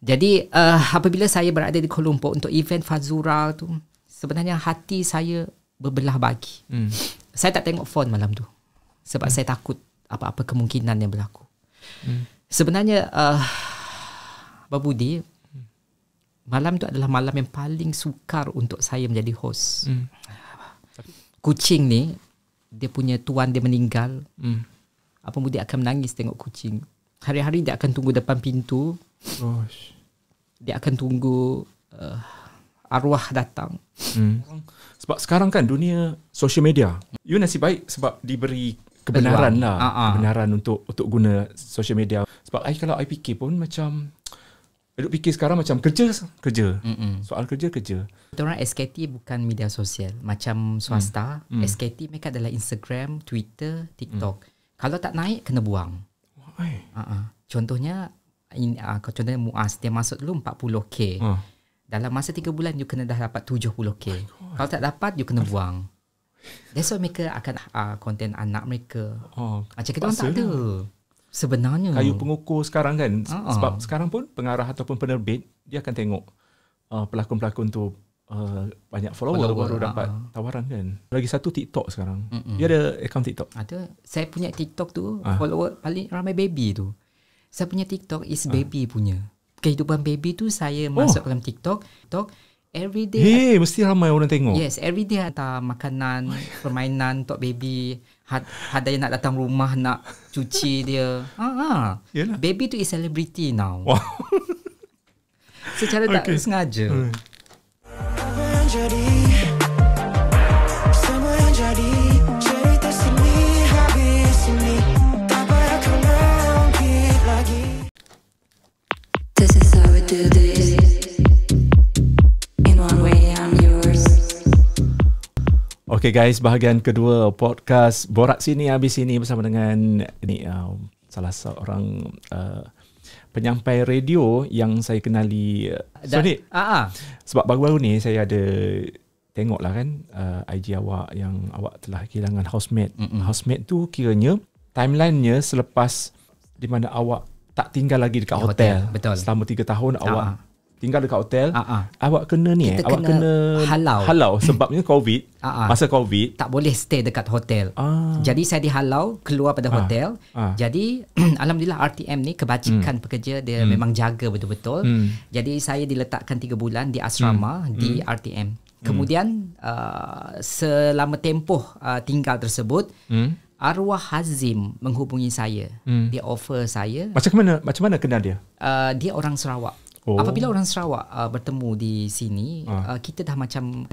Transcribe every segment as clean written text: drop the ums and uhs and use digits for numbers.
Jadi apabila saya berada di Kuala Lumpur untuk event Fazura tu, sebenarnya hati saya berbelah bagi. Saya tak tengok phone malam tu sebab saya takut apa-apa kemungkinan yang berlaku. Sebenarnya Abang Budi, malam tu adalah malam yang paling sukar untuk saya menjadi host. Kucing ni, dia punya tuan dia meninggal. Abang Budi akan menangis tengok kucing. Hari-hari dia akan tunggu depan pintu. Dia akan tunggu arwah datang. Sebab sekarang kan dunia social media, you nasib baik sebab diberi kebenaran kebenaran untuk guna social media. Sebab kalau I fikir pun macam duk fikir sekarang macam kerja. Soal kerja. Orang SKT bukan media sosial macam swasta. SKT mereka adalah Instagram, Twitter, TikTok. Kalau tak naik kena buang. Contohnya contohnya Muaz, dia masuk dulu 40k. Dalam masa 3 bulan you kena dah dapat 70k. Kalau tak dapat you kena buang. That's why mereka akan konten anak mereka. Macam kita orang tak ada sebenarnya. Kayu pengukur sekarang kan. Sebab sekarang pun pengarah ataupun penerbit dia akan tengok pelakon-pelakon tu banyak follower baru dapat tawaran kan. Lagi satu TikTok sekarang. Dia ada akaun TikTok? Ada. Saya punya TikTok tu follower paling ramai baby tu. Saya punya TikTok is baby punya. Kehidupan baby tu saya masuk dalam TikTok. Everyday. Mesti ramai orang tengok. Yes, everyday hantar makanan, permainan untuk baby. Ada yang nak datang rumah nak cuci dia. Baby tu is celebrity now. Secara tak sengaja. This is how we do this. In one way I'm yours. Okay guys, bahagian kedua podcast Borak Sini Habis Sini bersama dengan salah seorang penyampai radio yang saya kenali. Sebab baru-baru ni saya ada tengok lah kan IG awak yang awak telah kehilangan housemate. Housemate tu kiranya timeline-nya selepas di mana awak tak tinggal lagi dekat hotel. Betul. Selama 3 tahun awak tinggal dekat hotel. Awak kena ni awak kena halau sebabnya COVID. Masa COVID tak boleh stay dekat hotel. Jadi saya dihalau keluar pada hotel. Jadi alhamdulillah RTM ni kebajikan pekerja dia memang jaga betul-betul. Jadi saya diletakkan 3 bulan di asrama di RTM. Kemudian selama tempoh tinggal tersebut, arwah Hazim menghubungi saya. Dia offer saya. Macam mana kenal dia? Dia orang Sarawak. Apabila orang Sarawak bertemu di sini, kita dah macam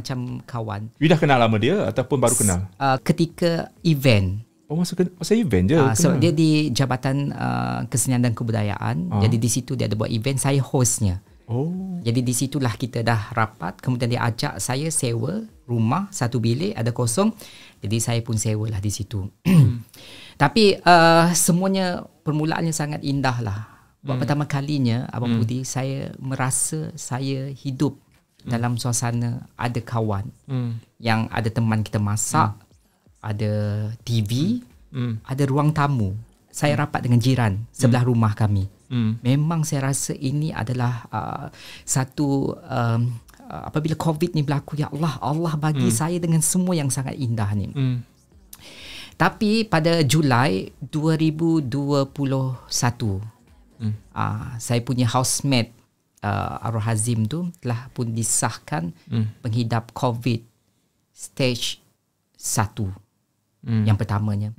kawan. You dah kenal lama dia ataupun baru kenal? Ketika event. Masa event je. So dia di Jabatan Kesenian dan Kebudayaan. Jadi di situ dia ada buat event, saya hostnya. Jadi di situlah kita dah rapat. Kemudian dia ajak saya sewa rumah 1 bilik ada kosong. Jadi saya pun sewalah di situ. Tapi semuanya permulaannya sangat indah lah. Buat pertama kalinya Abang Budi, saya merasa saya hidup dalam suasana ada kawan. Yang ada teman kita masak, ada TV, ada ruang tamu. Saya rapat dengan jiran sebelah rumah kami. Memang saya rasa ini adalah satu apabila COVID ni berlaku, ya Allah bagi saya dengan semua yang sangat indah ni. Tapi pada Julai 2021, saya punya housemate arwah Hazim tu telah pun disahkan menghidap COVID stage 1 yang pertamanya.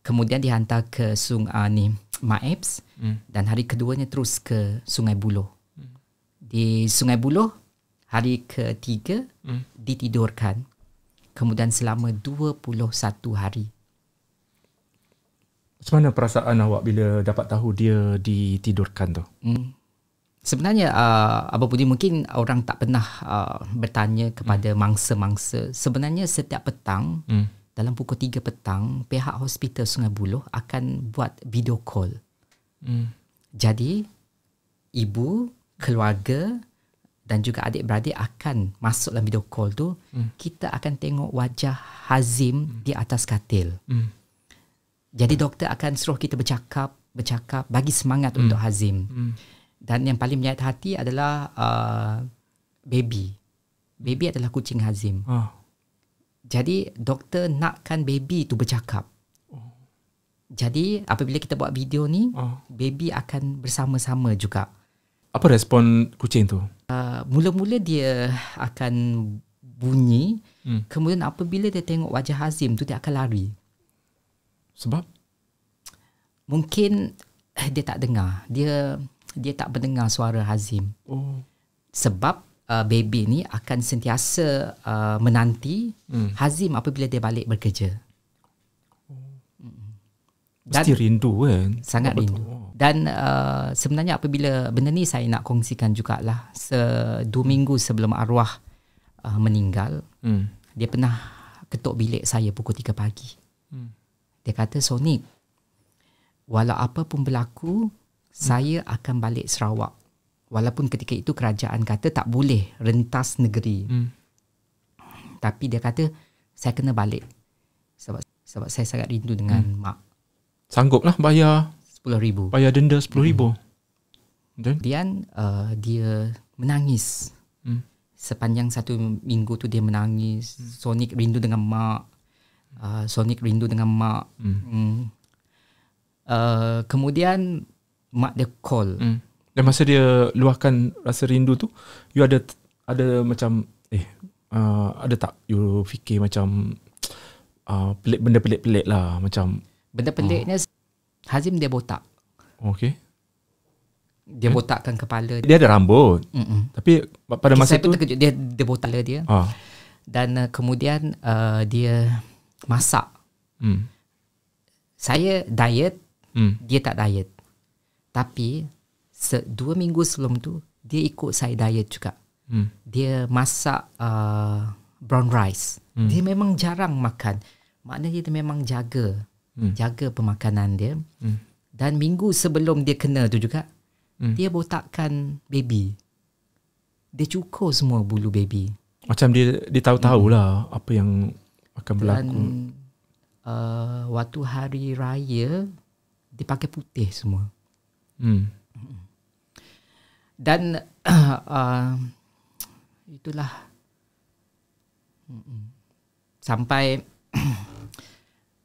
Kemudian dihantar ke Sungai Maebs dan hari keduanya terus ke Sungai Buloh. Di Sungai Buloh hari ketiga ditidurkan. Kemudian selama 21 hari. Macam mana perasaan awak bila dapat tahu dia ditidurkan tu? Sebenarnya Abang Budi, mungkin orang tak pernah bertanya kepada mangsa-mangsa. Sebenarnya setiap petang dalam pukul 3 petang pihak hospital Sungai Buloh akan buat video call. Jadi ibu, keluarga dan juga adik-beradik akan masuk dalam video call tu. Kita akan tengok wajah Hazim di atas katil. Jadi doktor akan suruh kita bercakap, bagi semangat untuk Hazim. Dan yang paling menyayat hati adalah baby. Baby adalah kucing Hazim. Jadi doktor nakkan baby tu bercakap. Jadi apabila kita buat video ni, baby akan bersama-sama juga. Apa respon kucing tu? Mula-mula dia akan bunyi, kemudian apabila dia tengok wajah Hazim tu, dia akan lari. Sebab? Mungkin dia tak dengar. Dia tak mendengar suara Hazim. Sebab baby ni akan sentiasa menanti Hazim apabila dia balik bekerja. Mesti rindu kan? Sangat rindu. Dan sebenarnya apabila benda ni saya nak kongsikan jugalah, 2 minggu sebelum arwah meninggal, dia pernah ketuk bilik saya pukul 3 pagi. Dia kata, Sonic, walau apa pun berlaku, saya akan balik Sarawak. Walaupun ketika itu kerajaan kata tak boleh rentas negeri. Tapi dia kata, saya kena balik. Sebab saya sangat rindu dengan mak. Sangguplah bayar 10,000. Bayar denda 10,000. Kemudian dia menangis. Sepanjang 1 minggu tu dia menangis. Sonic rindu dengan mak. Sonic rindu dengan mak. Kemudian mak dia call. Dan masa dia luahkan rasa rindu tu, you ada macam ada tak you fikir macam benda pelik-pelik lah, macam benda peliknya Hazim dia botak. Okay. Dia botakkan kepala dia. Dia ada rambut. Tapi pada masa saya tu pun terkejut dia botak dia. Dan kemudian dia masak. Saya diet, dia tak diet. Tapi 2 minggu sebelum tu dia ikut saya diet juga. Dia masak brown rice. Dia memang jarang makan. Maknanya dia memang jaga pemakanan dia. Dan minggu sebelum dia kena tu juga, dia botakkan baby. Dia cukur semua bulu baby. Macam dia tahu-tahulah apa yang akan berlaku. Dan waktu hari raya dia pakai putih semua. Dan itulah sampai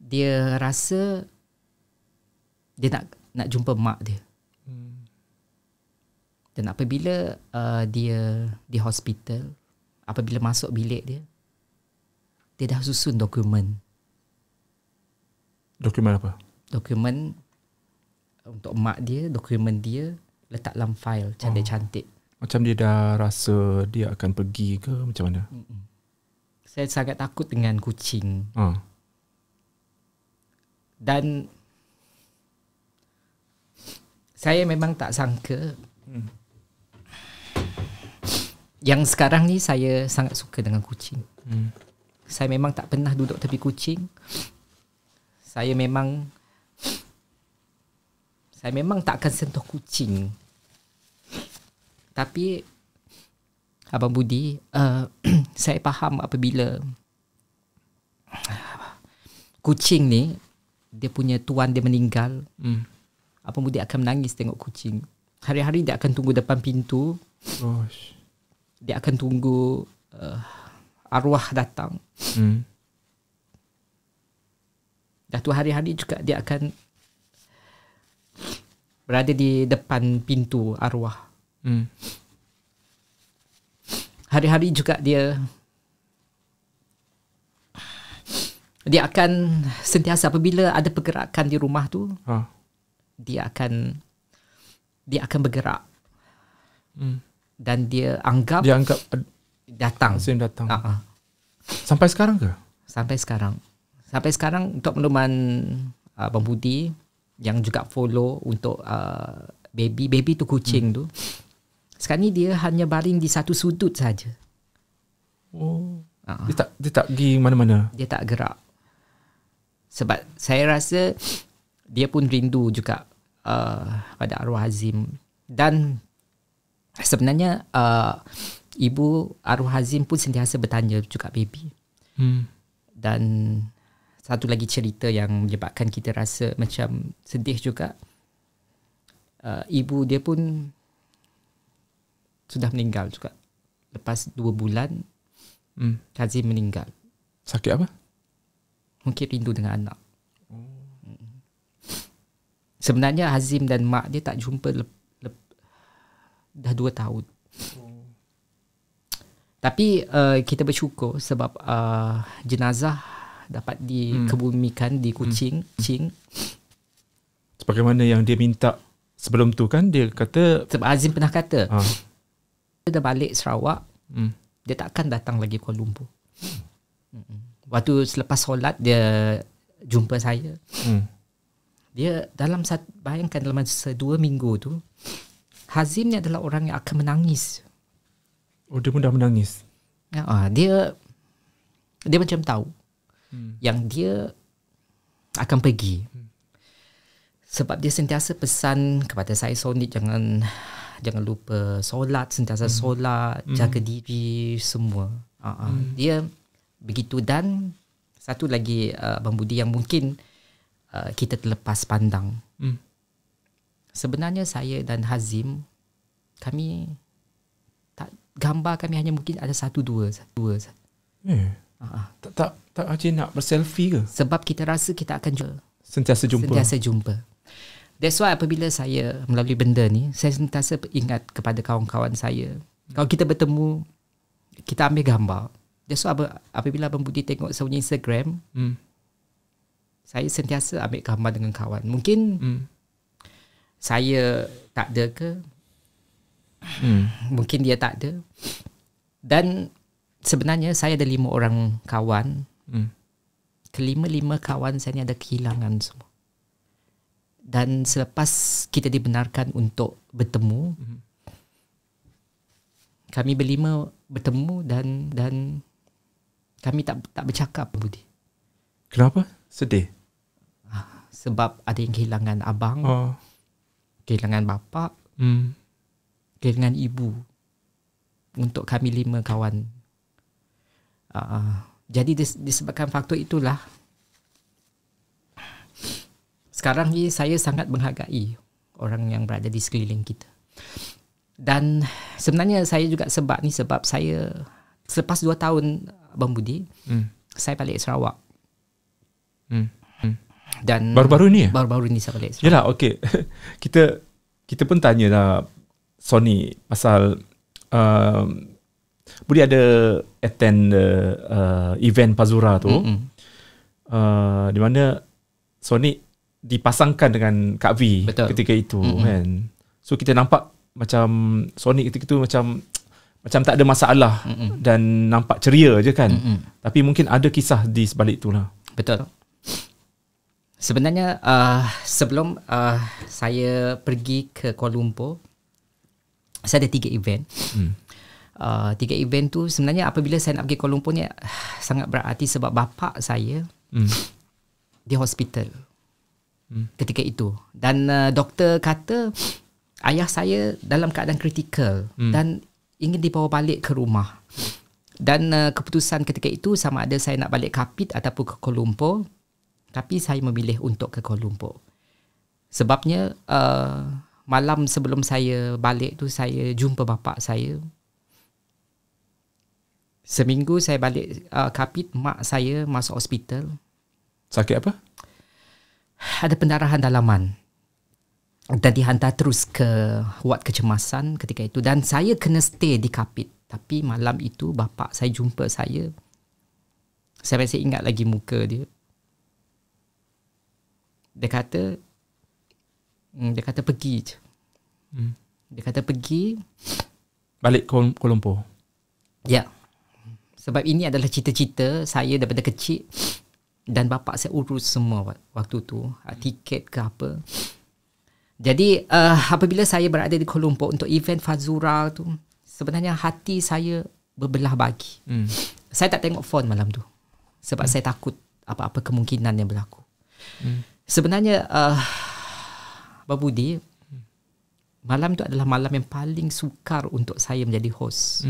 dia rasa dia nak jumpa mak dia. Dan apabila dia di hospital, apabila masuk bilik dia dah susun dokumen. Dokumen apa? Dokumen untuk mak dia, dokumen dia letak dalam file cantik-cantik. Macam dia dah rasa dia akan pergi ke macam mana? Saya sangat takut dengan kucing. Dan saya memang tak sangka yang sekarang ni saya sangat suka dengan kucing. Saya memang tak pernah duduk tepi kucing. Saya memang tak akan sentuh kucing. Tapi Abang Budi, saya faham apabila kucing ni dia punya tuan dia meninggal, Abang Budi akan menangis tengok kucing. Hari-hari dia akan tunggu depan pintu. Dia akan tunggu arwah datang. Dah tu hari-hari juga dia akan berada di depan pintu arwah. Hari-hari juga dia akan sentiasa apabila ada pergerakan di rumah tu, dia akan bergerak. Dan dia anggap datang. Sampai sekarang ke? Sampai sekarang untuk makluman Abang Budi yang juga follow untuk baby tu kucing tu, sekarang ni dia hanya baring di satu sudut saja. Dia tak pergi mana-mana. Dia tak gerak. Sebab saya rasa dia pun rindu juga pada arwah Hazim. Dan sebenarnya ibu arwah Hazim pun sentiasa bertanya juga baby. Dan satu lagi cerita yang menyebabkan kita rasa macam sedih juga. Ibu dia pun sudah meninggal juga. Lepas 2 bulan Hazim meninggal. Sakit apa? Mungkin rindu dengan anak. Sebenarnya Hazim dan mak dia tak jumpa dah 2 tahun. Tapi kita bersyukur sebab jenazah dapat dikebumikan di Kuching. Sebagaimana yang dia minta sebelum tu kan, dia kata, Sebab Hazim pernah kata dia dah balik Sarawak, dia takkan datang lagi Kuala Lumpur. Waktu selepas solat dia jumpa saya. Dia bayangkan dalam 2 minggu tu, Hazim ni adalah orang yang akan menangis. Oh, dia pun dah menangis. Dia macam tahu yang dia akan pergi. Sebab dia sentiasa pesan kepada saya, Sonic, jangan lupa solat, sentiasa solat, jaga diri semua. Dia begitu. Dan satu lagi Abang Budi yang mungkin kita terlepas pandang. Sebenarnya saya dan Hazim, gambar kami hanya mungkin ada 1-2. Tak Haji nak berselfie ke? Sebab kita rasa kita akan Sentiasa jumpa. That's why apabila saya melalui benda ni, saya sentiasa ingat kepada kawan-kawan saya. Kalau kita bertemu, kita ambil gambar. That's why apabila Abang Budi tengok saya punya Instagram, saya sentiasa ambil gambar dengan kawan. Mungkin saya tak ada ke, mungkin dia tak ada. Dan sebenarnya saya ada 5 orang kawan. Kelima-lima kawan saya ni ada kehilangan semua. Dan selepas kita dibenarkan untuk bertemu, kami berlima bertemu dan kami tak bercakap, Budi. Kenapa? Sedih? Sebab ada yang kehilangan abang, kehilangan bapa, kehilangan ibu. Untuk kami 5 kawan. Jadi disebabkan faktor itulah, sekarang ni saya sangat menghargai orang yang berada di sekeliling kita. Dan sebenarnya saya juga sebab saya selepas 2 tahun Abang Budi, saya balik Sarawak. Dan baru-baru ni? Baru-baru ni saya balik Sarawak. Yalah, okey. kita pun tanyalah Sony pasal Budi ada attend event Pazura tu, di mana Sony dipasangkan dengan Kak V. Betul. Ketika itu kan. So kita nampak macam Sony ketika itu macam tak ada masalah dan nampak ceria je kan. Tapi mungkin ada kisah di sebalik itulah. Betul. Sebenarnya sebelum saya pergi ke Kuala Lumpur, saya ada 3 event. 3 event tu sebenarnya apabila saya nak pergi Kuala Lumpur ni sangat berarti sebab bapa saya di hospital ketika itu. Dan doktor kata ayah saya dalam keadaan kritikal dan ingin dibawa balik ke rumah. Dan keputusan ketika itu sama ada saya nak balik Kapit ataupun ke Kuala Lumpur. Tapi saya memilih untuk ke Kuala Lumpur. Sebabnya malam sebelum saya balik tu saya jumpa bapa saya. Seminggu saya balik Kapit, mak saya masuk hospital. Sakit apa? Ada pendarahan dalaman. Dan dihantar terus ke ward kecemasan ketika itu. Dan saya kena stay di Kapit. Tapi malam itu bapa saya jumpa saya. Saya masih ingat lagi muka dia. Dia kata pergi je. Dia kata pergi. Balik Kuala Lumpur? Ya. Sebab ini adalah cita-cita saya daripada kecil. Dan bapa saya urus semua waktu tu. Tiket ke apa. Jadi apabila saya berada di Kuala Lumpur untuk event Fazura tu, sebenarnya hati saya berbelah bagi. Saya tak tengok phone malam tu. Sebab saya takut apa-apa kemungkinan yang berlaku. Sebenarnya Abang Budi, malam tu adalah malam yang paling sukar untuk saya menjadi host.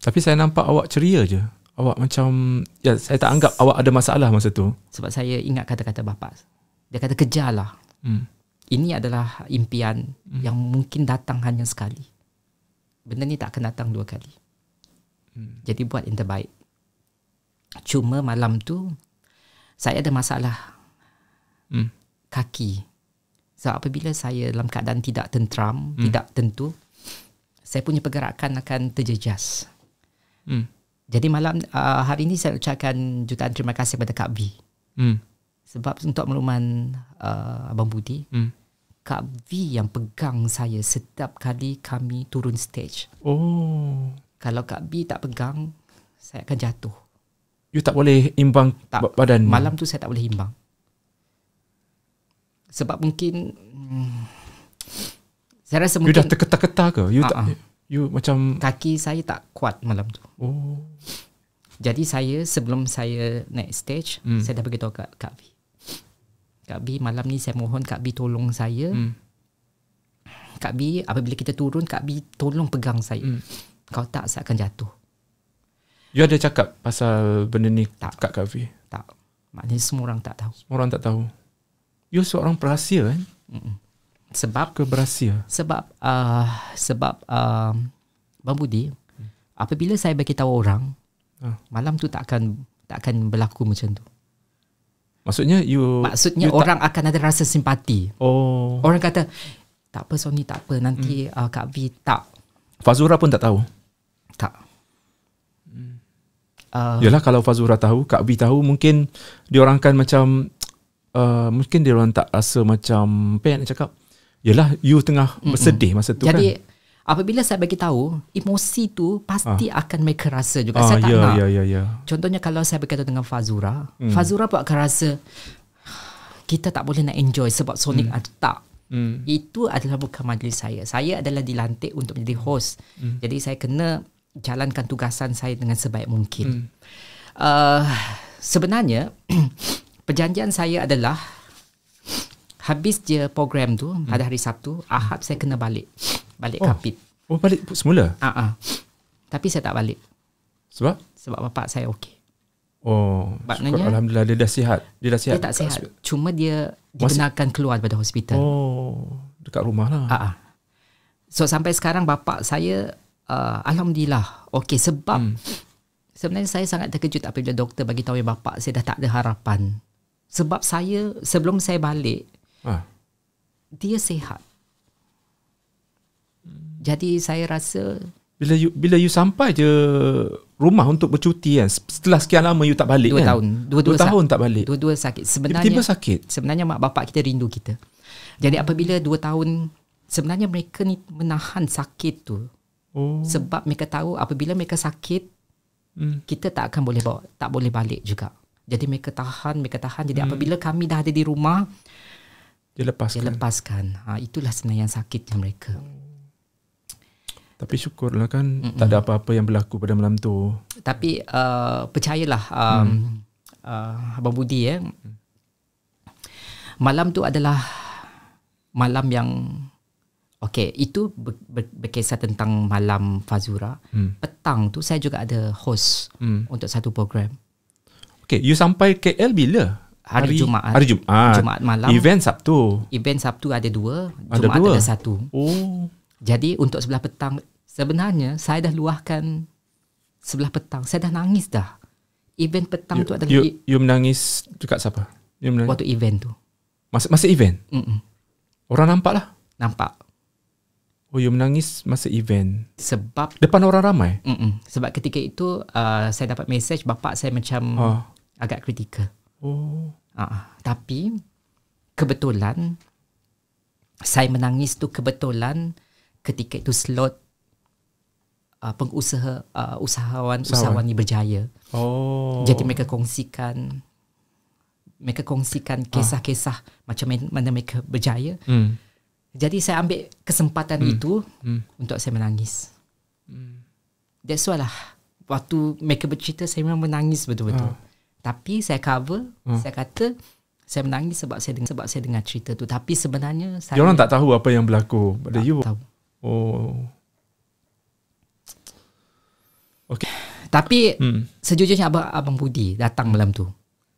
Tapi saya nampak awak ceria je. Awak macam, ya, saya tak anggap awak ada masalah masa tu. Sebab saya ingat kata-kata bapa. Dia kata kejarlah. Ini adalah impian yang mungkin datang hanya sekali. benda ni tak akan datang 2 kali. Jadi buat yang terbaik. Cuma malam tu saya ada masalah kaki. So apabila saya dalam keadaan tidak tenteram, tidak tentu, saya punya pergerakan akan terjejas. Jadi malam hari ini saya ucapkan jutaan terima kasih kepada Kak V. Sebab untuk makluman Abang Budi, Kak V yang pegang saya setiap kali kami turun stage. Kalau Kak V tak pegang, saya akan jatuh. You tak boleh imbang badan? Malam tu saya tak boleh imbang. Sebab mungkin saya rasa You mungkin dah terketar-ketar ke? You tak, you macam kaki saya tak kuat malam tu. Jadi saya sebelum saya naik stage, saya dah beritahu Kak V. Kak V, malam ni saya mohon Kak V tolong saya. Kak V, apabila kita turun, Kak V tolong pegang saya. Kalau tak, saya akan jatuh. You ada cakap pasal benda ni Tak. kat Kak V? Tak. Maknanya semua orang tak tahu. Semua orang tak tahu. You seorang perahsia kan? Sebab Ke berahsia? Sebab Bang Budi, apabila saya beritahu orang, malam tu tak akan berlaku macam tu. Maksudnya you Orang akan ada rasa simpati. Orang kata tak apa Sony, tak apa, nanti Kak V tak. Fazura pun tak tahu? Tak. Yalah, kalau Fazura tahu, Kak V tahu, mungkin diorang kan macam mungkin diorang tak rasa macam apa yang nak cakap. Yalah, you tengah bersedih masa tu. Jadi, kan. Apabila saya bagi tahu, emosi tu pasti akan mereka rasa juga. Saya tak nak. Ya. Contohnya kalau saya berkata dengan Fazura, Fazura pun akan rasa kita tak boleh nak enjoy sebab Sonic ada tak. Itu adalah bukan majlis saya. Saya adalah dilantik untuk menjadi host. Jadi saya kena jalankan tugasan saya dengan sebaik mungkin. Sebenarnya perjanjian saya adalah habis je program tu pada hari Sabtu, Ahad saya kena balik Kapit. Balik semula? Tapi saya tak balik. Sebab bapak saya okey. Maknanya alhamdulillah dia dah sihat. Dia tak sihat. Cuma dia dibenarkan keluar daripada hospital. Dekat rumah lah. So sampai sekarang bapak saya alhamdulillah okey, sebab sebenarnya saya sangat terkejut apabila doktor bagi tahu yang bapak saya dah tak ada harapan. Sebab saya sebelum saya balik dia sihat. Jadi saya rasa bila you sampai je rumah untuk bercuti kan, setelah sekian lama you tak balik 2 kan? tahun. 2 tahun tak balik. Dua-dua sakit. Tiba-tiba sakit. Sebenarnya mak bapak kita rindu kita. Jadi apabila 2 tahun, sebenarnya mereka ni menahan sakit tu. Sebab mereka tahu apabila mereka sakit, kita tak akan tak boleh balik juga. Jadi mereka tahan. Jadi apabila kami dah ada di rumah, dia lepaskan. Itulah sebenarnya yang sakitnya mereka. Tapi syukurlah kan tak ada apa-apa yang berlaku pada malam tu. Tapi percayalah Abang Budi malam tu adalah malam yang okey, itu berkisar tentang malam Fazura. Petang tu saya juga ada host untuk satu program. Okey, you sampai KL bila? Hari Jumaat. Jumaat malam. Event Sabtu ada 2, Jumaat ada 1. Jadi untuk sebelah petang, sebenarnya saya dah luahkan sebelah petang. Saya dah nangis dah. Event petang tu adalah you menangis dekat siapa? Waktu event tu. Masa event? Orang nampak lah? Nampak. You menangis masa event. Sebab depan orang ramai? Sebab ketika itu saya dapat mesej bapak saya macam agak kritikal. Tapi kebetulan saya menangis tu kebetulan ketika itu slot usahawan ni berjaya. Jadi mereka kongsikan kisah-kisah macam mana mereka berjaya. Jadi saya ambil kesempatan itu untuk saya menangis. That's why lah waktu mereka bercerita saya memang menangis betul-betul. Tapi saya cover, saya kata saya menangis sebab saya dengar cerita tu. Tapi sebenarnya saya orang tak tahu apa yang berlaku pada you. Tahu. Okay. Tapi sejujurnya Abang Budi datang malam tu.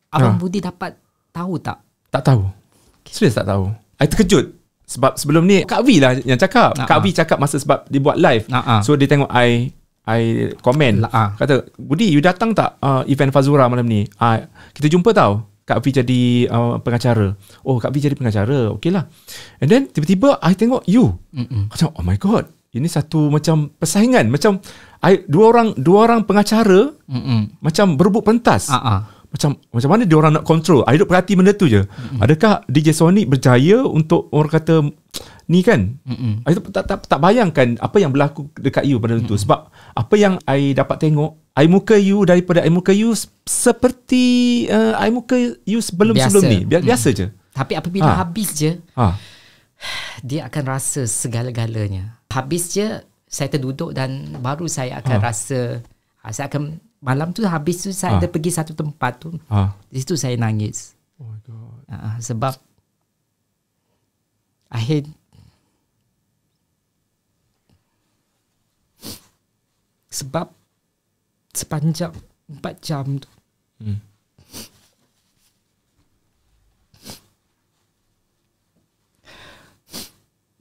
Abang Budi dapat tahu tak? Tak tahu. Serius tak tahu. I terkejut. sebab sebelum ni Kak V lah yang cakap. Kak V cakap masa sebab dia buat live. So dia tengok I komen. Kata, Budi, you datang tak event Fazura malam ni? Kita jumpa tau. Kak V jadi pengacara. Oh, Kak V jadi pengacara. Okay lah. And then tiba-tiba I tengok you. Macam, oh my god. Ini satu macam persaingan. Macam dua orang pengacara macam berebut pentas. Macam mana dia orang nak control? I duduk perhati benda tu je. Adakah DJ Sonic berjaya untuk orang kata ni kan? I tak bayangkan apa yang berlaku dekat you pada tu. Sebab apa yang I dapat tengok, air muka you daripada air muka you seperti air muka you sebelum ni. Biasa je. Tapi apabila habis je, dia akan rasa segala-galanya. Habis je, saya terduduk dan baru saya akan rasa, saya akan, malam tu habis tu saya ada pergi satu tempat tu. Di situ saya nangis. Oh my god. Sebab sebab sepanjang 4 jam tu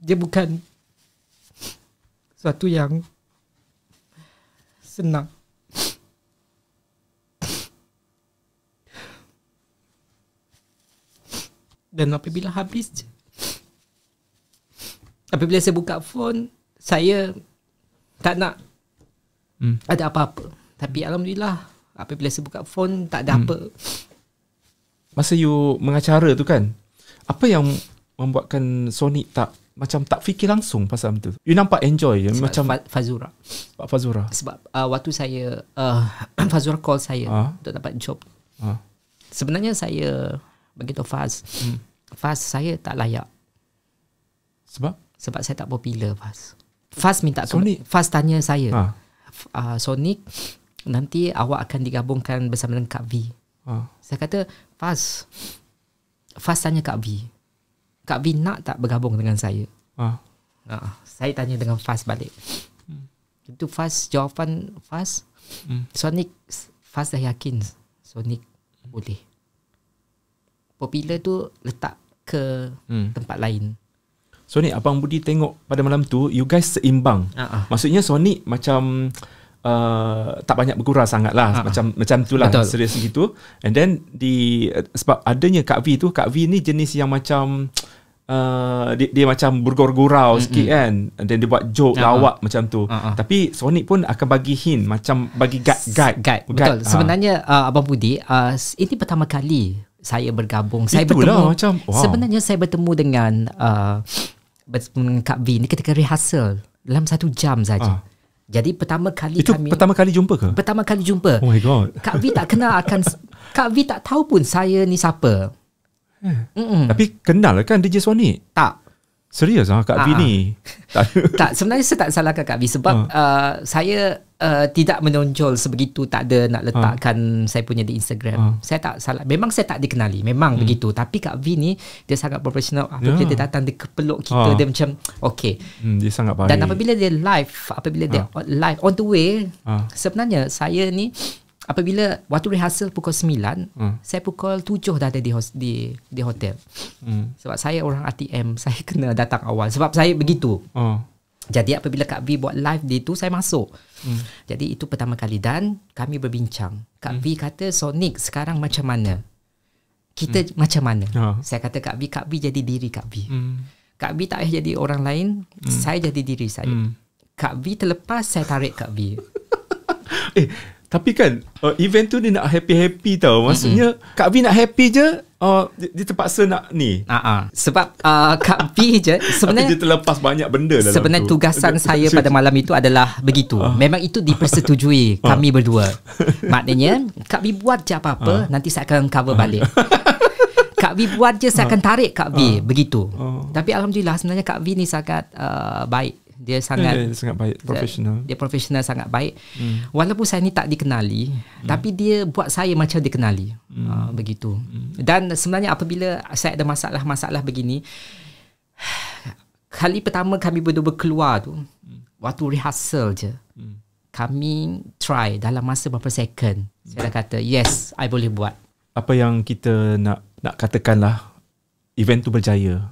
dia bukan sesuatu yang senang. Dan apabila habis je, apabila saya buka phone, saya tak nak ada apa-apa. Tapi Alhamdulillah, apabila saya buka phone, tak ada apa. Masa you mengacara tu kan, apa yang membuatkan Sonic tak fikir langsung pasal tu? You nampak enjoy sebab macam Fazura. Sebab Fazura. Sebab waktu saya Fazura call saya untuk dapat job. Sebenarnya saya begitu Faz. Faz, saya tak layak. Sebab saya tak popular, Faz. Faz minta Faz tanya saya. Sonic, nanti awak akan digabungkan bersama dengan Kak V. Saya kata, Faz tanya Kak V. Kak V nak tak bergabung dengan saya? Saya tanya dengan Faz balik. Itu Faz, jawapan Faz, Sonic, Faz dah yakin Sonic boleh. Popular tu letak ke tempat lain. Sonic, Abang Budi tengok pada malam tu, you guys seimbang. Maksudnya Sonic macam tak banyak bergurau sangat lah. Macam tu lah, serius gitu. And then sebab adanya Kak V tu, Kak V ni jenis yang macam dia macam bergurau sikit kan. And then dia buat joke lawak macam tu. Tapi Sonic pun akan bagi hint, macam bagi guide. Betul. Sebenarnya Abang Budi, ini pertama kali saya bergabung. Saya bertemu macam, sebenarnya saya bertemu dengan Kak V ni ketika rehearsal dalam 1 jam saja. Jadi pertama kali pertama kali jumpa ke? Pertama kali jumpa. Oh my god. Kak V tak kenal Kak V tak tahu pun saya ni siapa. Tapi kenal kan DJ Sonic? Tak. Serius Kak V ni? Tak, sebenarnya saya tak salahkan Kak V sebab saya tidak menonjol sebegitu, tak ada nak letakkan saya punya di Instagram. Saya tak salah. Memang saya tak dikenali, memang begitu. Tapi Kak V ni dia sangat profesional. Apabila dia datang, dia kepeluk kita, dia macam okay. Dia sangat baik. Dan apabila dia live, live on the way, sebenarnya saya ni apabila waktu rehearsal pukul 9, saya pukul 7 dah ada di hotel. Sebab saya orang ATM, saya kena datang awal sebab saya begitu. Jadi apabila Kak V buat live di tu, saya masuk. Jadi itu pertama kali dan kami berbincang. Kak V kata, Sonic sekarang macam mana? Kita macam mana? Saya kata Kak V jadi diri Kak V. Kak V tak payah jadi orang lain, saya jadi diri saya. Kak V terlepas, saya tarik Kak V. Tapi kan event tu dia nak happy-happy tau. Maksudnya Kak V nak happy je, dia terpaksa nak ni. Sebab Kak V je sebenarnya dia terlepas banyak benda dalam sebenarnya tu. Tugasan saya pada malam itu adalah begitu. Memang itu dipersetujui kami berdua. Maknanya Kak V buat je apa-apa, nanti saya akan cover balik. Kak V buat je, saya akan tarik Kak V. Begitu. Tapi Alhamdulillah sebenarnya Kak V ni sangat baik. Dia sangat baik, profesional. Dia profesional, sangat baik. Walaupun saya ni tak dikenali, tapi dia buat saya macam dikenali. Begitu. Dan sebenarnya apabila saya ada masalah begini, kali pertama kami berdua keluar tu, waktu rehearsal je, kami try dalam masa berapa second. Saya dah kata, yes, I boleh buat. Apa yang kita nak katakanlah, event tu berjaya.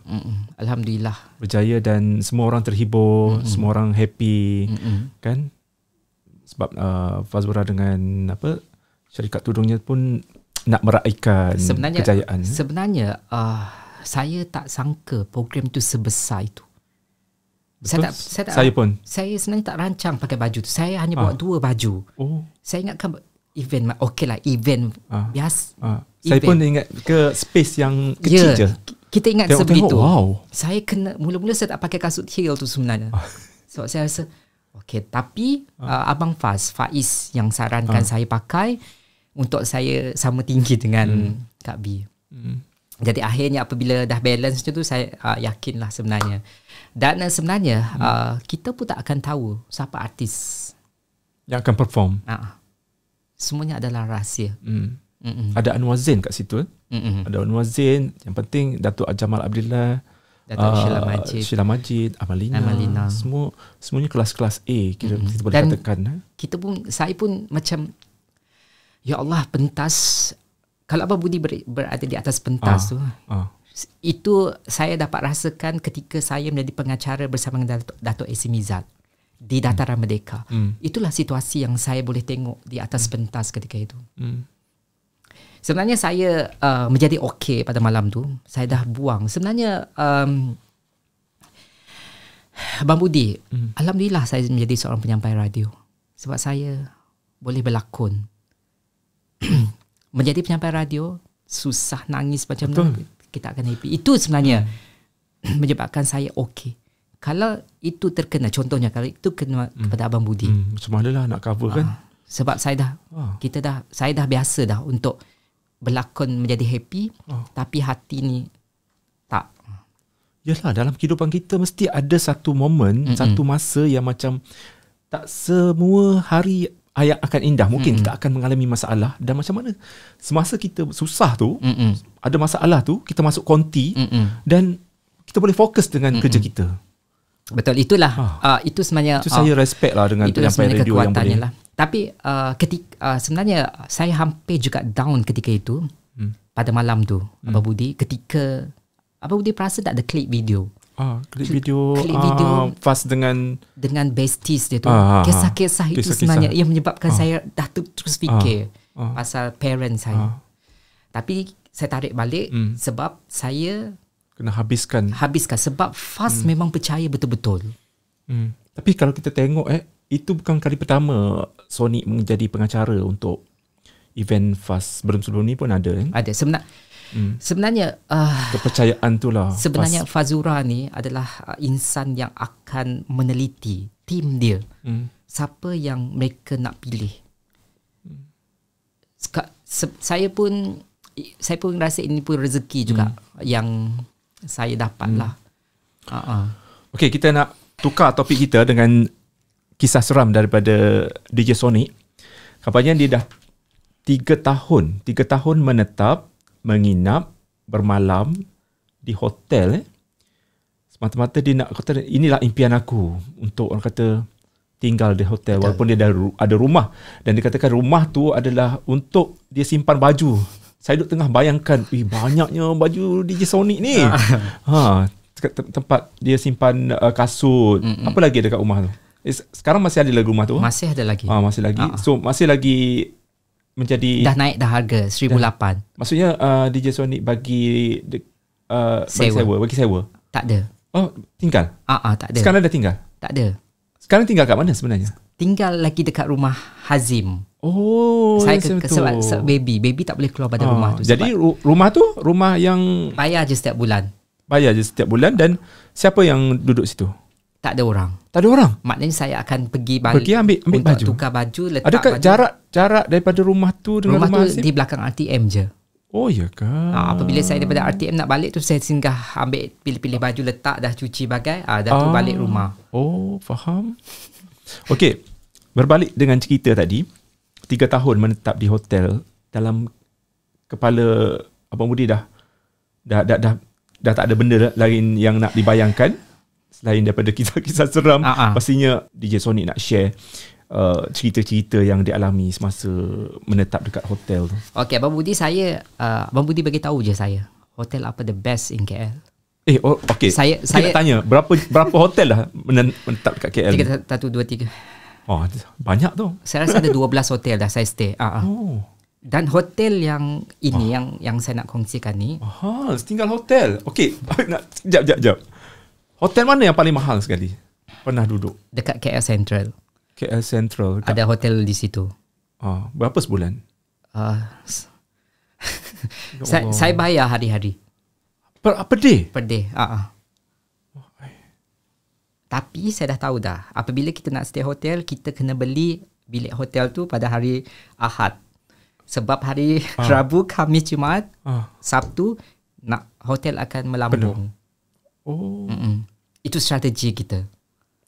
Alhamdulillah. Berjaya dan semua orang terhibur, semua orang happy, kan? Sebab Fazura dengan syarikat tudungnya pun nak meraihkan kejayaan. Sebenarnya saya tak sangka program tu sebesar itu. Betul? Saya pun. Saya sebenarnya tak rancang pakai baju tu. Saya hanya bawa 2 baju. Saya ingatkan event, event biasa. Saya pun ingat ke space yang kecil je. Kita ingat tengok, sebegitu. Wow. Saya kena, mula-mula saya tak pakai kasut heel tu sebenarnya. So saya rasa tapi Abang Faiz yang sarankan saya pakai untuk saya sama tinggi dengan Kak B. Jadi akhirnya apabila dah balance tu saya yakinlah sebenarnya. Dan sebenarnya kita pun tak akan tahu siapa artis yang akan perform. Semuanya adalah rahsia. Ada Anwar Zain kat situ. Ada Anwar Zain. Yang penting Datuk Jamal Abdillah, Datuk Sheila Majid, Amalina. Semuanya kelas-kelas A kita boleh dan katakan. Saya pun macam, ya Allah, pentas. Kalau Abang Budi berada di atas pentas tu, itu saya dapat rasakan ketika saya menjadi pengacara bersama dengan Datuk AC Mizal di Dataran Merdeka. Itulah situasi yang saya boleh tengok di atas pentas ketika itu. Sebenarnya saya menjadi okey pada malam tu. Saya dah buang. Sebenarnya Abang Budi, alhamdulillah saya menjadi seorang penyampai radio. Sebab saya boleh berlakon. Menjadi penyampai radio susah, nangis macam mana kita akan happy. Itu sebenarnya menyebabkan saya okey. Kalau itu terkena, contohnya kalau itu kena kepada Abang Budi, macam mana lah nak cover kan? Sebab saya dah biasa dah untuk berlakon menjadi happy, tapi hati ni tak. Yalah, dalam kehidupan kita mesti ada satu momen, satu masa yang macam tak semua hari yang akan indah. Mungkin kita akan mengalami masalah. Dan macam mana semasa kita susah tu, ada masalah tu, kita masuk konti dan kita boleh fokus dengan kerja kita. Betul, itulah itu sebenarnya itu saya respect lah dengan penyampai radio yang boleh lah. Tapi sebenarnya saya hampir juga down ketika itu, pada malam tu, Abang Budi, ketika Abang Budi perasa tak ada klip video. Klip video Fast dengan besties dia tu. Kisah-kisah itu sebenarnya yang menyebabkan saya dah terus fikir pasal parent saya. Tapi saya tarik balik sebab saya kena habiskan sebab Fast memang percaya betul-betul. Tapi kalau kita tengok itu bukan kali pertama Sonic menjadi pengacara untuk event Fast. Sebelum ni pun ada. Ada. Sebenarnya kepercayaan tu lah. Sebenarnya Fazura ni adalah insan yang akan meneliti tim dia. Siapa yang mereka nak pilih. Saya pun rasa ini pun rezeki juga yang saya dapat lah. Okay, kita nak tukar topik kita dengan kisah seram daripada DJ Sonic. Kabarnya dia dah 3 tahun menetap, menginap, bermalam di hotel. Semata-mata dia nak kata, inilah impian aku untuk orang kata tinggal di hotel. Betul. Walaupun dia dah ada rumah. Dan dia katakan rumah tu adalah untuk dia simpan baju. Saya duduk tengah bayangkan, banyaknya baju DJ Sonic ni. Tempat dia simpan kasut. Apa lagi dekat rumah tu? Sekarang masih ada lagi rumah tu? Masih ada lagi. Masih lagi. So masih lagi menjadi dah naik dah harga 1,800. Maksudnya DJ Sonic bagi sewa. Tak ada. Tinggal. Tak ada. Sekarang dah tinggal. Tak ada. Sekarang tinggal kat mana sebenarnya? Tinggal lagi dekat rumah Hazim. Saya sebab baby tak boleh keluar pada rumah tu. Jadi rumah tu rumah yang bayar je setiap bulan. Dan siapa yang duduk situ? Tak ada orang. Maknanya saya akan pergi ambil baju. Tukar baju, letak adakah baju. jarak daripada rumah tu dengan rumah tu di belakang RTM je. Oh ya ke? Apabila saya daripada RTM nak balik tu, saya singgah ambil pilih-pilih baju, letak dah cuci bagai, dah tu balik rumah. Oh, faham. Okey, berbalik dengan cerita tadi, 3 tahun menetap di hotel. Dalam kepala Abang Budi dah tak ada benda lain yang nak dibayangkan selain daripada kisah-kisah seram. Pastinya DJ Sonic nak share cerita-cerita yang dialami semasa menetap dekat hotel tu. Okey, Abang Budi bagi tahu je saya. hotel apa the best in KL? Okay. Saya nak tanya berapa hotel dah menetap kat KL? 1, 2, 3. Oh, banyak tu. Saya rasa ada 12 hotel dah saya stay. Dan hotel yang ini yang saya nak kongsikan ni. Tinggal hotel. Okey, sekejap. Hotel mana yang paling mahal sekali? Pernah duduk? Dekat KL Central. KL Central. Ada hotel di situ. Berapa sebulan? Saya bayar hari-hari. Per day? Per day. Tapi saya dah tahu dah, apabila kita nak stay hotel, kita kena beli bilik hotel tu pada hari Ahad. Sebab hari Rabu, Khamis, Jumaat, Sabtu nak hotel akan melambung. Itu strategi kita.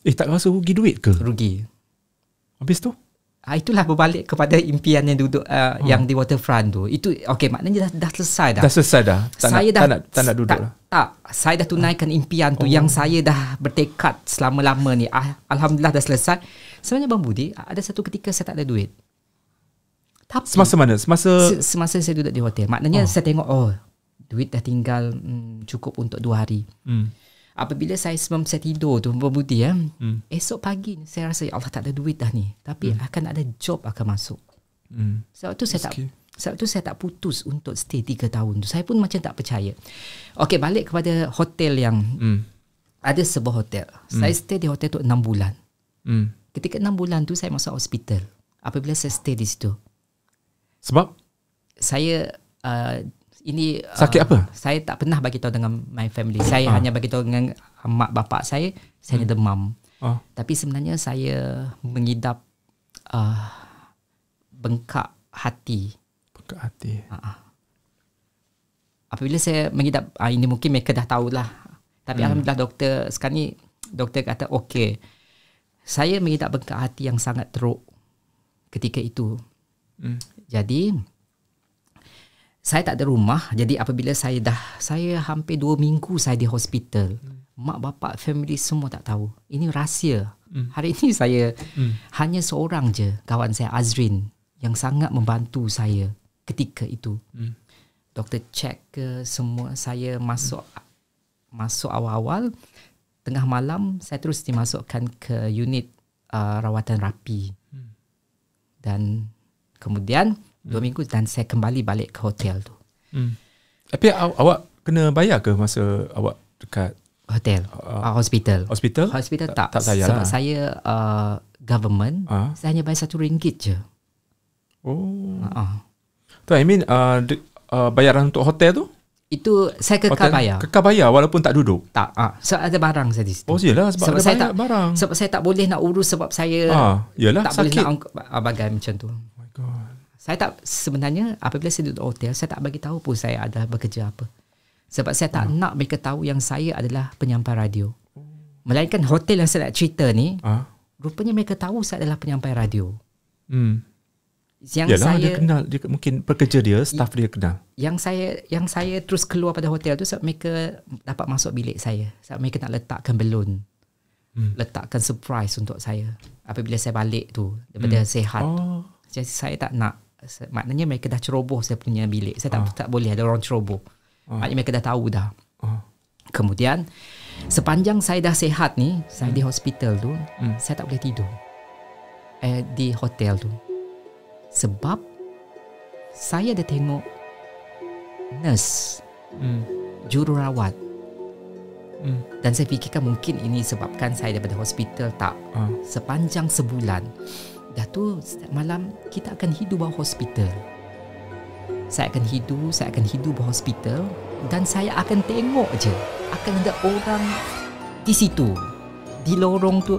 Tak rasa rugi duit ke? Rugi. Habis tu? Itulah berbalik kepada impian yang duduk yang di waterfront tu. Itu okey, maknanya dah selesai dah. Dah selesai dah. Tak nak duduk lah. Tak, saya dah tunaikan impian tu yang saya dah bertekad selama-lama ni. Alhamdulillah dah selesai. Sebenarnya Bang Budi, ada satu ketika saya tak ada duit. Tapi semasa mana? Semasa saya duduk di hotel. Maknanya saya tengok duit dah tinggal cukup untuk 2 hari. Apabila saya tidur tu Bang Budi esok pagi saya rasa Allah tak ada duit dah ni. Tapi akan ada job akan masuk. Sebab tu saya tak putus untuk stay 3 tahun tu. Saya pun macam tak percaya. Okey, balik kepada hotel yang ada sebuah hotel. Saya stay di hotel tu 6 bulan. Ketika 6 bulan tu saya masuk hospital. Apabila saya stay di situ. Sebab? Saya sakit apa? Saya tak pernah bagi tahu dengan my family. Saya hanya bagi tahu dengan mak bapak saya hanya demam. Tapi sebenarnya saya mengidap bengkak hati. Bengkak hati. Apabila saya mengidap ini mungkin mereka dah tahulah. Tapi alhamdulillah doktor kata okey. Saya mengidap bengkak hati yang sangat teruk ketika itu. Jadi saya tak ada rumah. Jadi apabila saya hampir 2 minggu saya di hospital. Mak bapak family semua tak tahu. Ini rahsia. Hari ini saya hanya seorang je kawan saya Azrin yang sangat membantu saya ketika itu. Doktor check ke semua. Saya masuk awal-awal. Tengah malam saya terus dimasukkan ke unit rawatan rapi. Dan kemudian 2 minggu dan saya kembali balik ke hotel tu. Tapi awak kena bayar ke masa awak dekat hotel? Hospital. Hospital tak payah sebab lah. saya government. Saya hanya bayar RM1 je. Tu I mean bayaran untuk hotel tu? Itu saya kekal bayar. Kekal bayar walaupun tak duduk? Tak. Sebab ada barang saya di situ. Yelah sebab ada banyak barang. Sebab saya tak boleh nak urus sebab saya yelah, tak sakit. boleh nak bagai macam tu. Oh my God. Saya tak, sebenarnya apabila saya duduk hotel, saya tak bagi tahu pun saya ada bekerja apa. Sebab saya tak nak mereka tahu yang saya adalah penyampai radio. Melainkan hotel yang saya nak cerita ni, rupanya mereka tahu saya adalah penyampai radio. Yang yalah, saya dia kenal, dia mungkin pekerja dia, staff dia kenal. Yang saya terus keluar pada hotel tu sebab mereka dapat masuk bilik saya. Sebab mereka nak letakkan balon. Letakkan surprise untuk saya apabila saya balik tu daripada sihat. Jadi saya tak nak. Maknanya mereka dah ceroboh saya punya bilik. Saya tak boleh ada orang ceroboh. Maknanya mereka dah tahu dah. Kemudian sepanjang saya dah sihat ni, saya di hospital tu, saya tak boleh tidur di hotel tu. Sebab saya ada tengok nurse, jururawat. Dan saya fikirkan mungkin ini sebabkan saya daripada hospital. Tak. Sepanjang sebulan dah tu, setiap malam kita akan hidup bawah hospital. Saya akan hidup bawah hospital. Dan saya akan tengok je akan ada orang di situ, di lorong tu.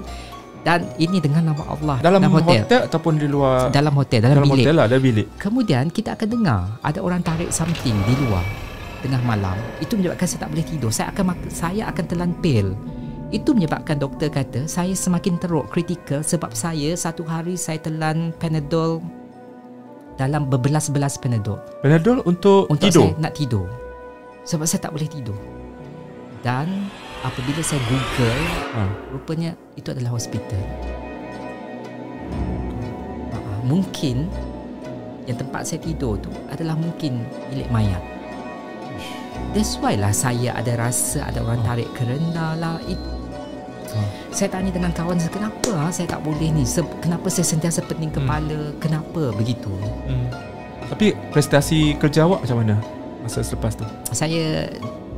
Dan ini dengan nama Allah. Dalam hotel ataupun di luar? Dalam hotel, dalam bilik. Hotel lah, ada bilik. Kemudian kita akan dengar ada orang tarik something di luar tengah malam. Itu menyebabkan saya tak boleh tidur. Saya akan telan pil. Itu menyebabkan doktor kata saya semakin teruk, kritikal. Sebab satu hari saya telan Panadol dalam berbelas-belas Panadol. Panadol untuk tidur? Saya nak tidur. Sebab saya tak boleh tidur. Dan apabila saya Google, rupanya itu adalah hospital. Mungkin yang tempat saya tidur tu adalah mungkin bilik mayat. That's why lah saya ada rasa ada orang tarik kerendah lah. Saya tanya dengan kawan saya, kenapa saya tak boleh ni? Kenapa saya sentiasa pening kepala? Kenapa begitu? Tapi prestasi kerja awak macam mana masa selepas tu?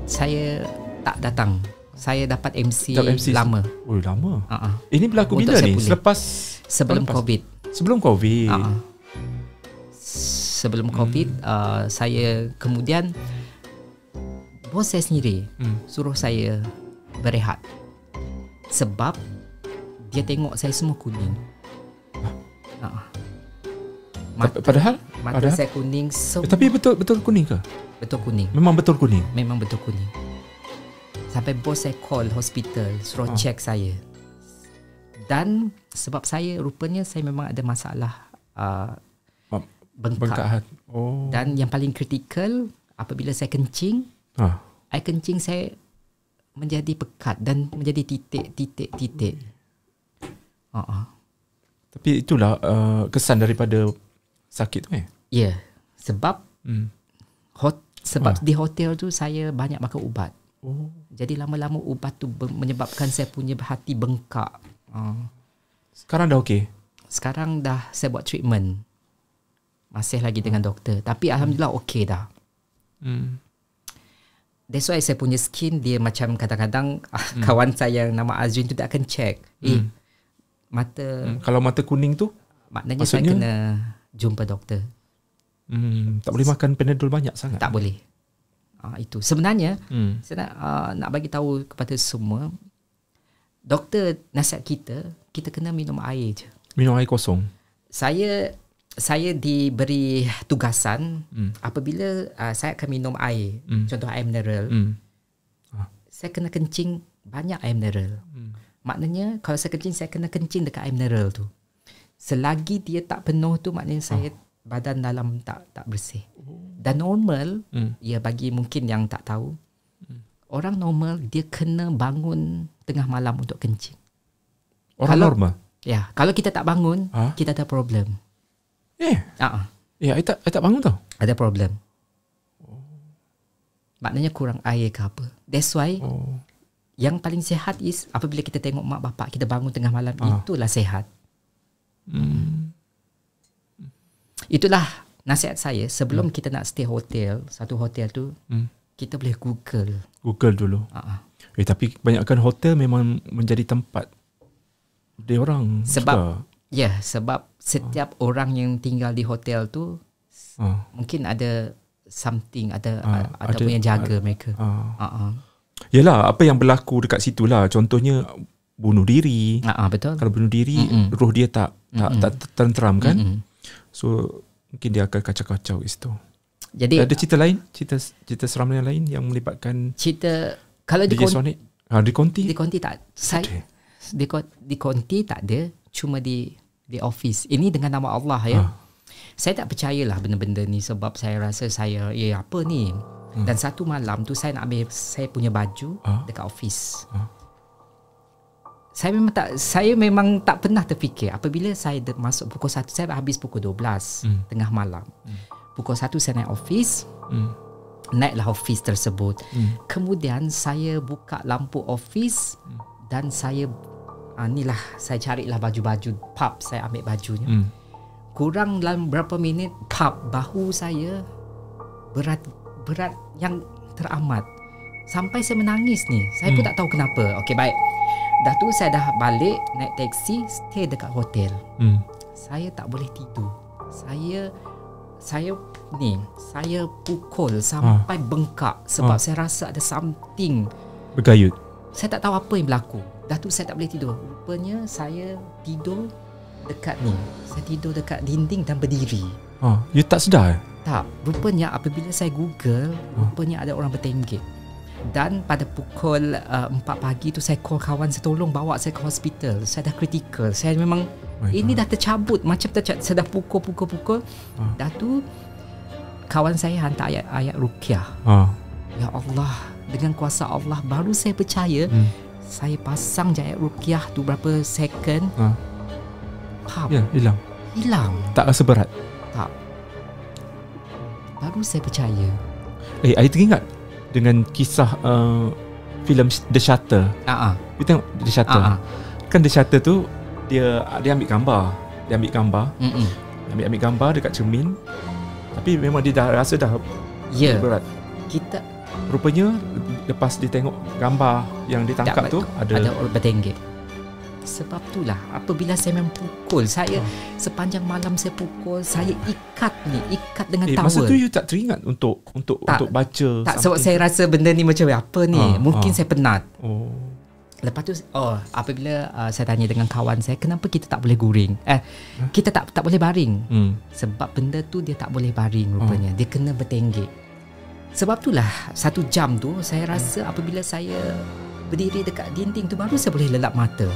Saya tak datang. Saya dapat MC lama. Oh, lama. Ini berlaku Untuk bila ni? Sebelum COVID. Sebelum COVID. Sebelum COVID, saya kemudian bos saya sendiri suruh saya berehat. Sebab dia tengok saya semua kuning. Padahal saya kuning semua. Tapi betul kuning ke? Betul kuning. Memang betul kuning. Memang betul kuning. Sampai bos saya call hospital suruh check saya. Dan sebab saya rupanya saya memang ada masalah bengkak. Dan yang paling kritikal apabila saya kencing, air kencing saya menjadi pekat dan menjadi titik. Tapi itulah kesan daripada sakit tu Ya, sebab di hotel tu saya banyak makan ubat. Jadi lama-lama ubat tu menyebabkan saya punya hati bengkak. Sekarang dah okey? Sekarang dah saya buat treatment. Masih lagi dengan doktor. Tapi alhamdulillah okey dah. That's why saya punya skin dia macam kadang-kadang kawan saya yang nama Azrin tu tak akan check. Mata kalau mata kuning tu maknanya maksudnya? saya kena jumpa doktor. Tak boleh makan Panadol banyak sangat. Tak boleh. Itu sebenarnya saya nak bagi tahu kepada semua, doktor nasihat kita kena minum air je. Minum air kosong. Saya diberi tugasan apabila saya akan minum air, contoh air mineral, saya kena kencing banyak air mineral. Maknanya kalau saya kencing, saya kena kencing dekat air mineral tu. Selagi dia tak penuh tu, maknanya saya badan dalam tak bersih. Dan normal, ya bagi mungkin yang tak tahu, orang normal dia kena bangun tengah malam untuk kencing. Orang normal? Ya, kalau kita tak bangun, kita ada problem. Ya, I tak bangun tau. Ada problem. Maknanya kurang air ke apa. That's why yang paling sihat is apabila kita tengok mak bapak kita bangun tengah malam, itulah sihat. Itulah nasihat saya sebelum kita nak stay hotel, satu hotel tu, kita boleh Google dulu. Tapi kebanyakan hotel memang menjadi tempat dia orang sebab sebab setiap orang yang tinggal di hotel tu mungkin ada something, ada punya jaga mereka. Yelah, apa yang berlaku dekat situ lah. Contohnya bunuh diri. Betul. Kalau bunuh diri, roh dia tak tenteram kan. So mungkin dia akan kacau-kacau itu. Jadi ada cerita lain, cerita seram yang lain yang melibatkan cerita kalau di Konti. Di Konti tak. Di Konti tak ada, cuma di office. Ini dengan nama Allah ya. Saya tak percayalah benda-benda ni sebab saya rasa saya apa ni. Dan satu malam tu saya nak ambil saya punya baju dekat office. Saya memang tak pernah terfikir apabila saya masuk pukul 1, saya habis pukul 12 tengah malam. Pukul 1 saya naik office. Naiklah office tersebut. Kemudian saya buka lampu office dan saya inilah saya carilah baju-baju pub, saya ambil bajunya. Kurang dalam berapa minit bahu saya berat yang teramat. Sampai saya menangis ni. Saya pun tak tahu kenapa. Okey, baik. Dah tu saya dah balik naik taksi, stay dekat hotel. Saya tak boleh tidur. Saya pukul sampai bengkak sebab saya rasa ada something bergayut. Saya tak tahu apa yang berlaku. Dah tu saya tak boleh tidur. Rupanya saya tidur dekat ni. Saya tidur dekat dinding dan berdiri. You tak sedar? Tak. Rupanya apabila saya Google, rupanya ada orang bertenggek. Dan pada pukul 4 pagi tu saya call kawan saya, tolong bawa saya ke hospital. Saya dah kritikal. Saya memang ini dah tercabut. Macam saya dah pukul. Dah tu kawan saya hantar ayat ruqyah. Ya Allah, dengan kuasa Allah baru saya percaya. Saya pasang je ayat ruqyah tu berapa second. Ya, hilang. Tak rasa berat? Tak. Baru saya percaya. I teringat dengan kisah filem The Shutter. You tengok The Shutter. Kan The Shutter tu dia ambil gambar. Dia ambil gambar dekat cermin. Tapi memang dia dah rasa dah berat. Kita rupanya lepas dia tengok gambar yang ditangkap tu ada orang bertenggek. Sebab itulah apabila saya memang pukul, saya sepanjang malam saya pukul, saya ikat dengan towel. Masa tu you tak teringat untuk baca? Tak, sebab saya rasa benda ni macam apa ni? Mungkin saya penat. Lepas tu apabila saya tanya dengan kawan saya, kenapa kita tak boleh guring? Kita tak boleh baring. Sebab benda tu dia tak boleh baring rupanya. Dia kena bertenggek. Sebab itulah 1 jam tu saya rasa apabila saya berdiri dekat dinding tu baru saya boleh lelap mata.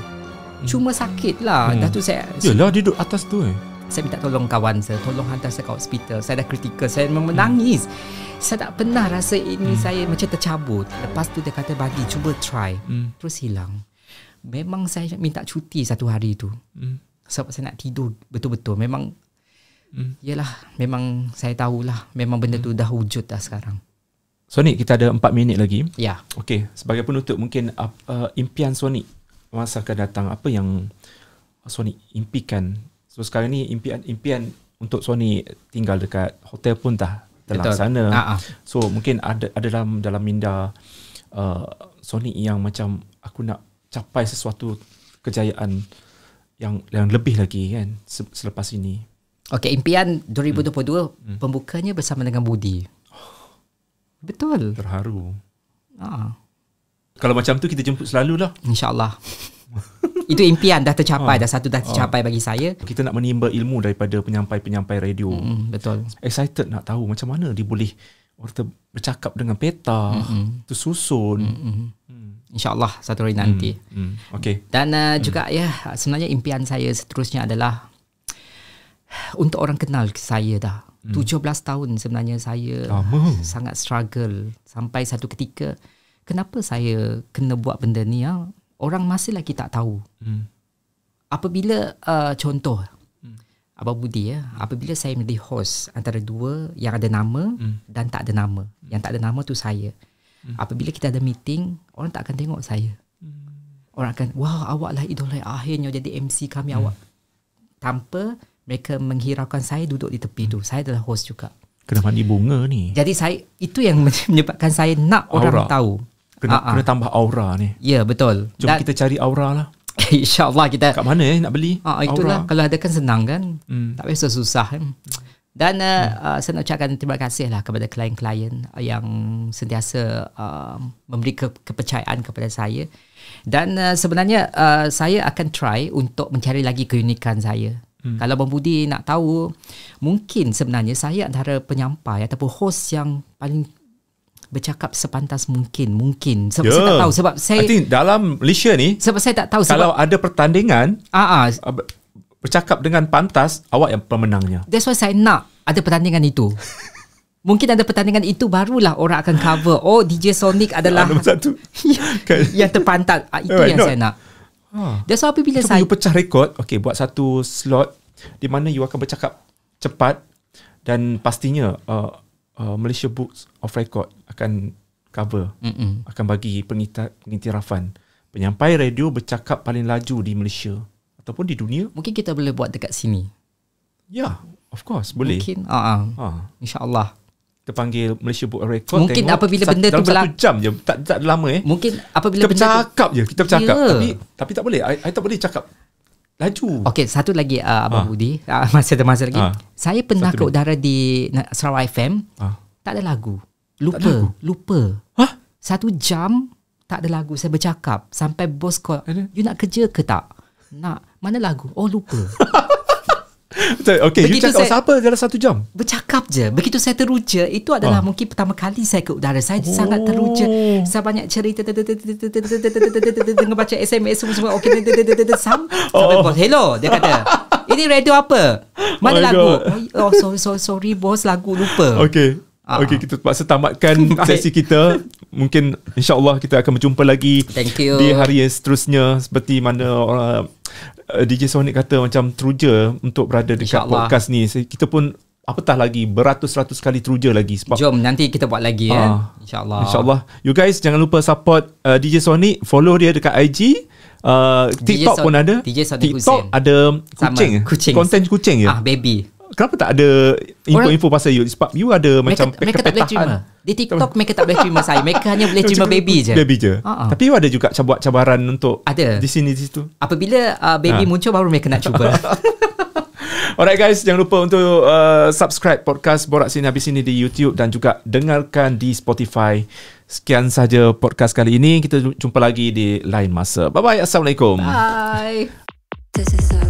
Cuma sakit lah. Dah tu saya Yalah dia duduk atas tu Saya minta tolong kawan saya, tolong hantar saya ke hospital. Saya dah kritikal, saya memang menangis. Saya tak pernah rasa ini saya macam tercabut. Lepas tu dia kata bagi, cuba try. Terus hilang. Memang saya minta cuti 1 hari tu. Sebab saya nak tidur betul-betul. Memang yelah, memang saya tahulah memang benda tu dah wujud dah sekarang. Sonic, kita ada 4 minit lagi. Ya. Okey, sebagai penutup mungkin impian Sonic masa akan datang, apa yang Sonic impikan? So sekarang ni impian untuk Sonic tinggal dekat hotel pun dah terlaksana. So mungkin ada dalam minda Sonic yang macam aku nak capai sesuatu kejayaan yang lebih lagi kan selepas ini. Okey, impian 2022 pembukanya bersama dengan Budi. Betul. Terharu. Kalau macam tu kita jemput selalulah. InsyaAllah. Itu impian dah tercapai. Dah satu dah tercapai bagi saya. Kita nak menimba ilmu daripada penyampai-penyampai radio. Betul. Excited nak tahu macam mana dia boleh bercakap dengan peta, tersusun. InsyaAllah satu hari nanti. Okay. Dan juga sebenarnya impian saya seterusnya adalah untuk orang kenal saya dah. 17 tahun sebenarnya saya sangat struggle sampai satu ketika kenapa saya kena buat benda ni orang masih lagi tak tahu. Apabila contoh Abang Budi apabila saya menjadi host antara dua yang ada nama dan tak ada nama. Yang tak ada nama tu saya. Apabila kita ada meeting, orang tak akan tengok saya. Orang akan, wah, awak lah idola akhirnya jadi MC kami awak. Tanpa mereka menghiraukan saya duduk di tepi tu. Saya adalah host juga. Kena mandi bunga ni. Jadi saya, itu yang menyebabkan saya nak orang tahu. Kena tambah aura ni. Ya, betul. Jom kita cari aura lah. InsyaAllah kita. Kat mana nak beli itulah, aura? Kalau ada kan senang kan. Tak payah susah kan. Dan saya nak ucapkan terima kasih lah kepada klien-klien yang sentiasa memberi kepercayaan kepada saya. Dan sebenarnya saya akan try untuk mencari lagi keunikan saya. Kalau Abang Budi nak tahu, mungkin sebenarnya saya antara penyampai ataupun host yang paling bercakap sepantas mungkin. Sebab saya tak tahu. Sebab saya, I think dalam Malaysia ni, sebab saya tak tahu. Kalau ada pertandingan, bercakap dengan pantas, awak yang pemenangnya. That's why saya nak ada pertandingan itu. Mungkin ada pertandingan itu barulah orang akan cover. Oh, DJ Sonic adalah nombor satu yang terpantas. Itu yang saya nak. That's why apabila saya pecah rekod, buat satu slot di mana you akan bercakap cepat dan pastinya Malaysia Books of Record akan cover, akan bagi pengiktirafan penyampai radio bercakap paling laju di Malaysia ataupun di dunia. Mungkin kita boleh buat dekat sini. Ya, of course boleh. Mungkin InsyaAllah kita panggil Malaysia Book of Record. Mungkin apabila benda tu dalam 1 jam je, tak lama Mungkin apabila kita bercakap, tapi tak boleh. I tak boleh cakap laju. Okey, satu lagi Abang Budi, masih ada masa lagi. Saya pernah ke udara di Sarawak FM, tak ada lagu. Lupa. 1 jam tak ada lagu. Saya bercakap sampai bos call, you nak kerja ke tak? Nak. Mana lagu? Oh, lupa. Okay, you cakap siapa dalam 1 jam? Bercakap je. Begitu saya teruja, itu adalah mungkin pertama kali saya ke udara. Saya sangat teruja. Saya banyak cerita, dengan baca SMS semua. Okay, sampai bos, hello, dia kata, ini radio apa? Mana lagu? Oh, sorry bos, lagu lupa. Okay, kita terpaksa tamatkan sesi kita. Mungkin insyaAllah kita akan berjumpa lagi di hari yang seterusnya. Seperti mana DJ Sonic kata, macam teruja untuk berada dekat podcast ni. Kita pun apatah lagi beratus-ratus kali teruja lagi sebab Jom nanti kita buat lagi InsyaAllah. You guys jangan lupa support DJ Sonic. Follow dia dekat IG. TikTok pun ada. DJ Sonic TikTok Hussein. ada kucing. Kucing. Konten kucing je. Baby. Kenapa tak ada info-info pasal you? Sebab you ada macam mereka tak boleh terima. Di TikTok mereka tak boleh terima saya. Mereka hanya boleh terima baby je. Baby je. Tapi you ada juga buat cabaran untuk ada. Di sini di situ. Apabila baby muncul baru mereka nak cuba. Alright guys, jangan lupa untuk subscribe podcast Borak Sini Habis Sini di YouTube dan juga dengarkan di Spotify. Sekian saja podcast kali ini. Kita jumpa lagi di lain masa. Bye bye. Assalamualaikum. Bye. This is